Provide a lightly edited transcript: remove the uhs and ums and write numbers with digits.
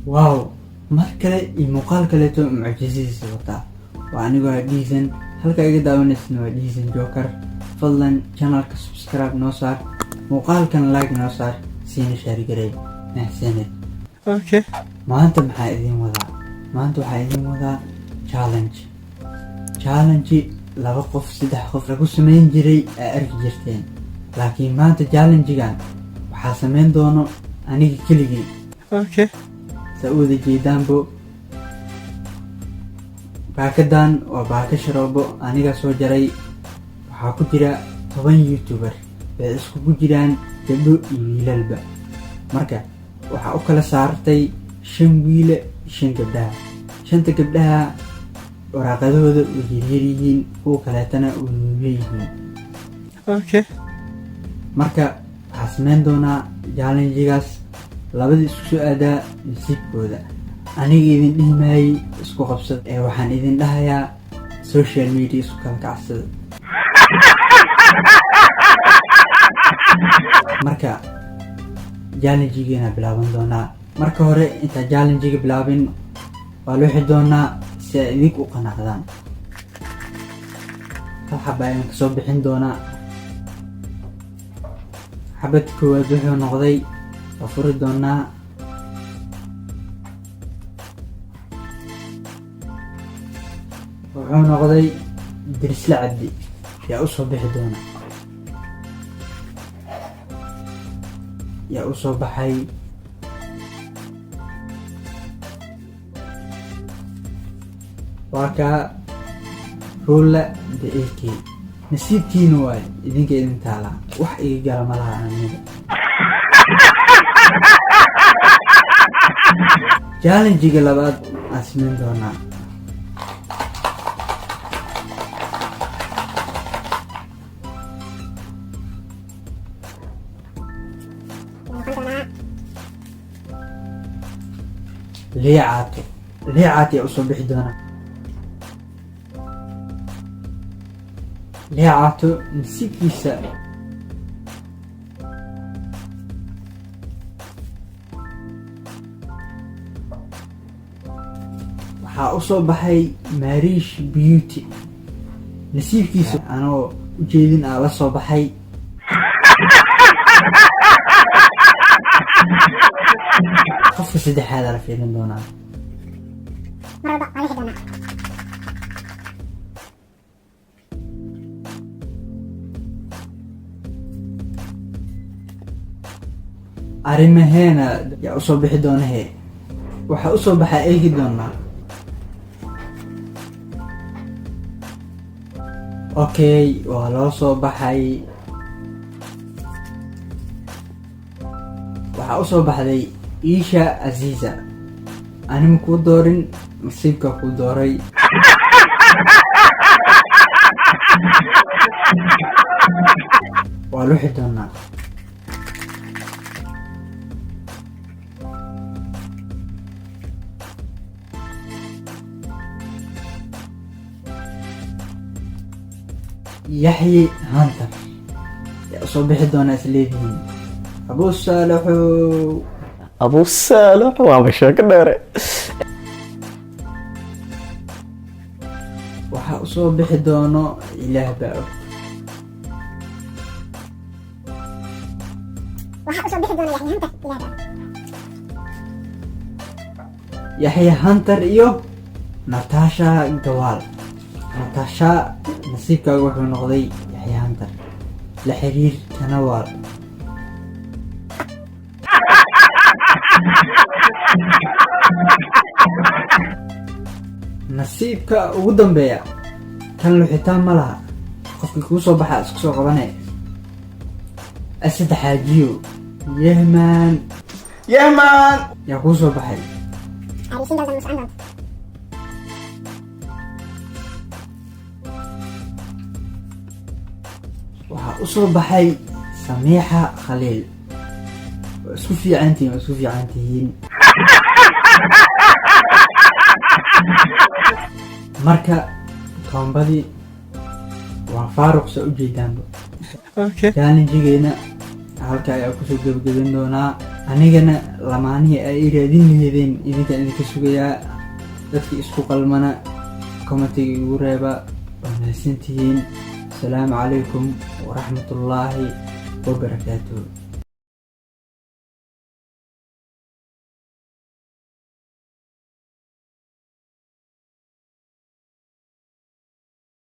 واو مركلة المقال كلته معجزة وطا وأنا قاعد ديزن هل كأجد أونسنا ديزن جوكر فضلا channel سبسكرايب نوصار مقال كان لايك نوصار سين شاري قريب نحسنت اوكي ما أنت محايدين وذا challenge لaba qof saddex qof lagu sameyn jiray arki jirteen laakiin maanta challenge-gan waxaa sameyn doono aniga keligii اوكي sauuda jeedaanbo baakadan waa baaka sharoobo aniga soo jaray waxaa ku jira 10 youtuber ee iskugu jiraan gabdho iyo wiilalba marka waxaa u kala saartay 5 wiil 5 gabdhaha 5 gabdhaha waraaqadooda u yaryaryihiin kuwa kaleetana u leeyihiin اوكي marka waxaa sameyn doonaa challenge-gaas labada isku soo aadaa nasiibkooda aniga idin dhihimaayay isku qabsada ee waxaan idin dhahayaa social media isku kala kacsada marka challenge-geena bilaaban doonaa marka hore inta challenge-ga bilaabin waa looxi doonaa si ay idinku u qanacdaan hal xaba ayaan kasoo bixin doonaa xabad koowaad wuxuu noqday waa furi doonaa wuxuu noqday dirisla cabdi yaa usoo bixi doona yaa usoo baxay waa kaa ruula de-ek nasiibkiina waay idinka idin taalaa wax iga gala malaha aniga challenge-ga labaad aan sameyn doonaa liicaato yaa usoo bixi doona liicaato nasiibkiisa waxaa usoo baxay Marish Beauty nasiibkiisa anoo ujeedin la soo baxay qofka saddexaad la fiirin doonaa arrimaheena yaa usoo bixi doona waxaa usoo baxaa eegi doonaa okay waa loo soo baxay waxaa usoo baxday Isha Aziza anima kuu doorin nasiibka kuu dooray waa looxi doonaa Yaxye Hunter yaa usoo bixi doonaa isleedihiin ابو السالح وابو شاك داري waxaa usoo bixi doono ilaah baa og Yaxye Hunter iyo Natasha Gawal Natasha nasiibkaaga wuxuu noqday Yaxye Hunter la xiriir kanawaal nasiibka ugu dambeeya kan luxitaan ma laha qofkii kuu soo baxaa isku soo qabanay asad xaajiyo yahmaan yaa kuu soo baxay waxaa usoo baxay Samiixa Khaliil waa isku fiicantihiin marka koombadii waa faaruq soo ujeedaanba اوكي challenge-geena halka ayaa kusoo gabagabin doonaa anigana lamaanihii ay i raadin laheedeen idinkaan idinka sugayaa. dadkii isku qalmana commentiga igu reeba. waa mahadsantihiin. asalaamu calaykum waraxmatullaahi wabarakaatuh.